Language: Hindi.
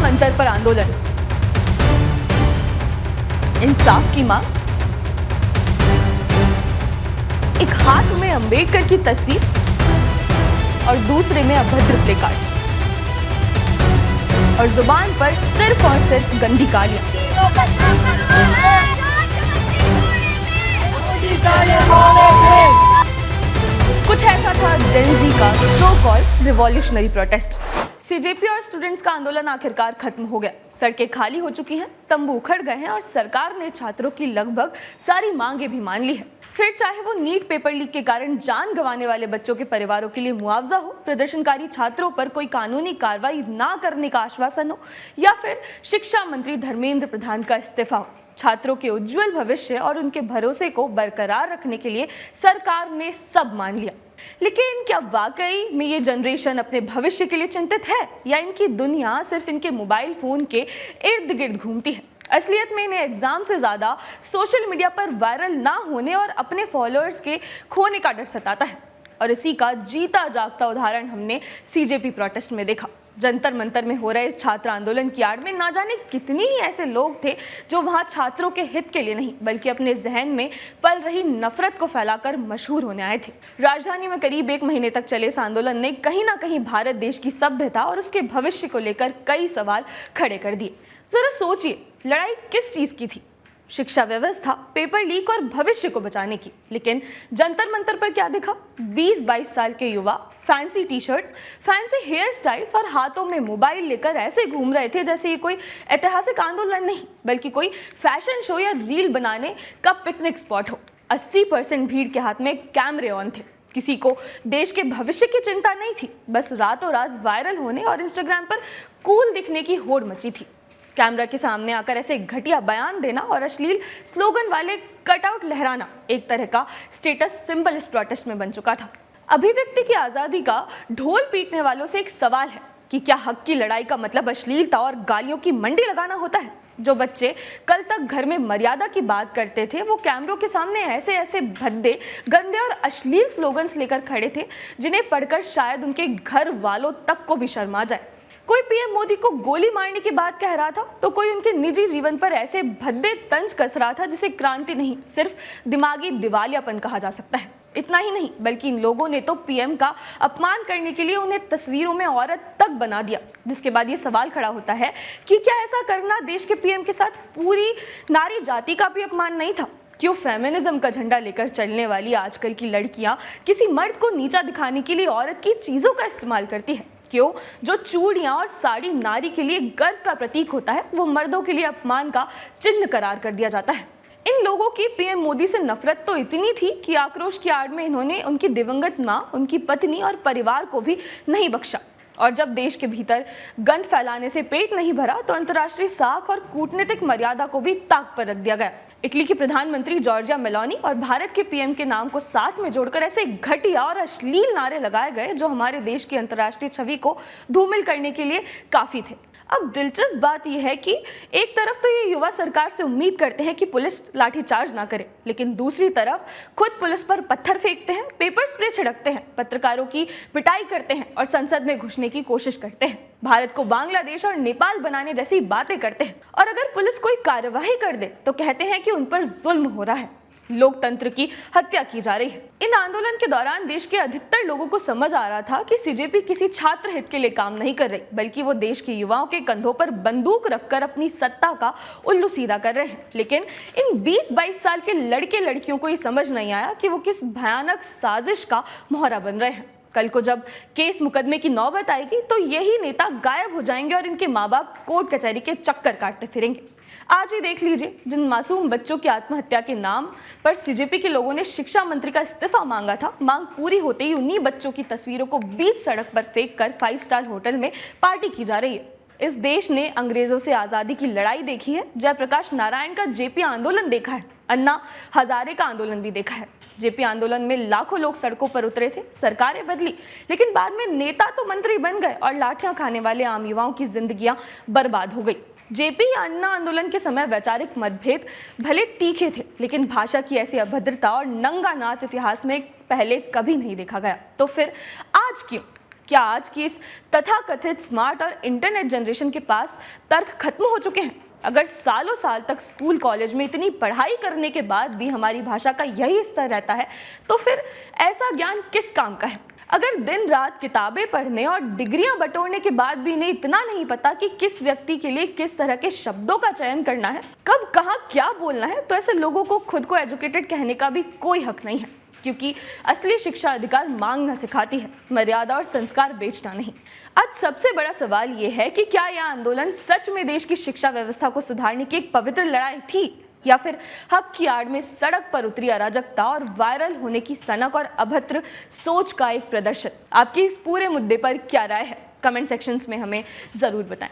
मंतर पर आंदोलन, इंसाफ की मांग। एक हाथ में अंबेडकर की तस्वीर और दूसरे में अभद्र प्लेकार्ड्स और जुबान पर सिर्फ और सिर्फ गंदी गालियां। कुछ ऐसा था जेन ज़ी का so called revolutionary protest. CJP और स्टूडेंट्स का आंदोलन आखिरकार खत्म हो गया। सड़कें खाली हो चुकी हैं, तंबू उखड़ गए हैं और सरकार ने छात्रों की लगभग सारी मांगें भी मान ली है। फिर चाहे वो नीट पेपर लीक के कारण जान गंवाने वाले बच्चों के परिवारों के लिए मुआवजा हो, प्रदर्शनकारी छात्रों पर कोई कानूनी कार्रवाई ना करने का आश्वासन हो, या फिर शिक्षा मंत्री धर्मेंद्र प्रधान का इस्तीफा हो, छात्रों के उज्जवल भविष्य और उनके भरोसे को बरकरार रखने के लिए सरकार ने सब मान लिया। लेकिन क्या वाकई में ये जनरेशन अपने भविष्य के लिए चिंतित है, या इनकी दुनिया सिर्फ इनके मोबाइल फोन के इर्द गिर्द घूमती है? असलियत में इन्हें एग्जाम से ज्यादा सोशल मीडिया पर वायरल ना होने और अपने फॉलोअर्स के खोने का डर सताता है। और इसी का जीता जागता उदाहरण हमने सीजेपी प्रोटेस्ट में देखा। जंतर मंतर में हो रहे इस छात्र आंदोलन की आड़ में ना जाने कितनी ही ऐसे लोग थे जो वहां छात्रों के हित के लिए नहीं बल्कि अपने जहन में पल रही नफरत को फैलाकर मशहूर होने आए थे। राजधानी में करीब 1 महीने तक चले इस आंदोलन ने कहीं ना कहीं भारत देश की सभ्यता और उसके भविष्य को लेकर कई सवाल खड़े कर दिए। जरा सोचिए, लड़ाई किस चीज की थी? शिक्षा व्यवस्था, पेपर लीक और भविष्य को बचाने की। लेकिन जंतर मंतर पर क्या देखा? 20-22 साल के युवा fancy T shirts, fancy hair styles और हाथों में मोबाइल लेकर ऐसे घूम रहे थे जैसे ये कोई ऐतिहासिक आंदोलन नहीं बल्कि कोई फैशन शो या रील बनाने का पिकनिक स्पॉट हो। 80% भीड़ के हाथ में कैमरे ऑन थे। किसी को देश के भविष्य की चिंता नहीं थी, बस रातों रात वायरल होने और इंस्टाग्राम पर कूल दिखने की होड़ मची थी। कैमरा के सामने आकर ऐसे घटिया बयान देना और अश्लील स्लोगन वाले कटआउट लहराना एक तरह का स्टेटस सिंबल इस प्रोटेस्ट में बन चुका था। अभिव्यक्ति की आजादी का ढोल पीटने वालों से एक सवाल है कि क्या हक की लड़ाई का मतलब अश्लीलता और गालियों की मंडी लगाना होता है? जो बच्चे कल तक घर में मर्यादा की बात करते थे वो कैमरों के सामने ऐसे ऐसे भद्दे, गंदे और अश्लील स्लोगन्स लेकर खड़े थे जिन्हें पढ़कर शायद उनके घर वालों तक को भी शर्म आ जाए। कोई पीएम मोदी को गोली मारने की बात कह रहा था तो कोई उनके निजी जीवन पर ऐसे भद्दे तंज कस रहा था जिसे क्रांति नहीं सिर्फ दिमागी दिवालियापन कहा जा सकता है। इतना ही नहीं बल्कि इन लोगों ने तो पीएम का अपमान करने के लिए उन्हें तस्वीरों में औरत तक बना दिया, जिसके बाद ये सवाल खड़ा होता है कि क्या ऐसा करना देश के पीएम के साथ पूरी नारी जाति का भी अपमान नहीं था? क्यों फेमिनिज्म का झंडा लेकर चलने वाली आजकल की लड़कियां किसी मर्द को नीचा दिखाने के लिए औरत की चीजों का इस्तेमाल करती है? क्यों जो चूड़ियां और साड़ी नारी के लिए गर्व का प्रतीक होता है वो मर्दों के लिए अपमान का चिन्ह करार कर दिया जाता है? इन लोगों की पीएम मोदी से नफरत तो इतनी थी कि आक्रोश की आड़ में इन्होंने उनकी दिवंगत मां, उनकी पत्नी और परिवार को भी नहीं बख्शा। और जब देश के भीतर गंद फैलाने से पेट नहीं भरा तो अंतर्राष्ट्रीय साख और कूटनीतिक मर्यादा को भी ताक पर रख दिया गया। इटली की प्रधानमंत्री जॉर्जिया मेलोनी और भारत के पीएम के नाम को साथ में जोड़कर ऐसे घटिया और अश्लील नारे लगाए गए जो हमारे देश की अंतर्राष्ट्रीय छवि को धूमिल करने के लिए काफी थे। अब दिलचस्प बात यह है कि एक तरफ तो ये युवा सरकार से उम्मीद करते हैं कि पुलिस लाठीचार्ज ना करे, लेकिन दूसरी तरफ खुद पुलिस पर पत्थर फेंकते हैं, पेपर स्प्रे छिड़कते हैं, पत्रकारों की पिटाई करते हैं और संसद में घुसने की कोशिश करते हैं। भारत को बांग्लादेश और नेपाल बनाने जैसी बातें करते हैं और अगर पुलिस कोई कार्यवाही कर दे तो कहते हैं कि उन पर जुल्म हो रहा है, लोकतंत्र की हत्या की जा रही है। इन आंदोलन के दौरान देश के अधिकतर लोगों को समझ आ रहा था कि सीजेपी किसी छात्र हित के लिए काम नहीं कर रही बल्कि वो देश के युवाओं के कंधों पर बंदूक रखकर अपनी सत्ता का उल्लू सीधा कर रहे हैं। लेकिन इन 20-22 साल के लड़के लड़कियों को ये समझ नहीं आया कि वो किस भयानक साजिश का मोहरा बन रहे हैं। कल को जब केस मुकदमे की नौबत आएगी तो यही नेता गायब हो जाएंगे और इनके माँ बाप कोर्ट कचहरी के चक्कर काटते फिरेंगे। आज ही देख लीजिए, जिन मासूम बच्चों की आत्महत्या के नाम पर सीजेपी के लोगों ने शिक्षा मंत्री का इस्तीफा मांगा था, मांग पूरी होते ही उन्हीं बच्चों की तस्वीरों को बीच सड़क पर फेंक कर 5 स्टार होटल में पार्टी की जा रही है। इस देश ने अंग्रेजों से आजादी की लड़ाई देखी है, जयप्रकाश नारायण का जेपी आंदोलन देखा है, अन्ना हजारे का आंदोलन भी देखा है। जेपी आंदोलन में लाखों लोग सड़कों पर उतरे थे, सरकारें बदली, लेकिन बाद में नेता तो मंत्री बन गए और लाठियां खाने वाले आम युवाओं की जिंदगियां बर्बाद हो गई। जेपी अन्ना आंदोलन के समय वैचारिक मतभेद भले तीखे थे, लेकिन भाषा की ऐसी अभद्रता और नंगा नाच इतिहास में पहले कभी नहीं देखा गया। तो फिर आज क्यों? क्या आज की इस तथाकथित स्मार्ट और इंटरनेट जनरेशन के पास तर्क खत्म हो चुके हैं? अगर सालों साल तक स्कूल कॉलेज में इतनी पढ़ाई करने के बाद भी हमारी भाषा का यही स्तर रहता है, तो फिर ऐसा ज्ञान किस काम का है? अगर दिन रात किताबें पढ़ने और डिग्रियां बटोरने के बाद भी इन्हें इतना नहीं पता कि किस व्यक्ति के लिए किस तरह के शब्दों का चयन करना है, कब कहाँ क्या बोलना है, तो ऐसे लोगों को खुद को एजुकेटेड कहने का भी कोई हक नहीं है, क्योंकि असली शिक्षा अधिकार मांगना सिखाती है, मर्यादा और संस्कार बेचना नहीं। आज सबसे बड़ा सवाल ये है कि क्या यह आंदोलन सच में देश की शिक्षा व्यवस्था को सुधारने की एक पवित्र लड़ाई थी, या फिर हक की आड़ में सड़क पर उतरी अराजकता और वायरल होने की सनक और अभद्र सोच का एक प्रदर्शन? आपकी इस पूरे मुद्दे पर क्या राय है? कमेंट सेक्शंस में हमें जरूर बताएं।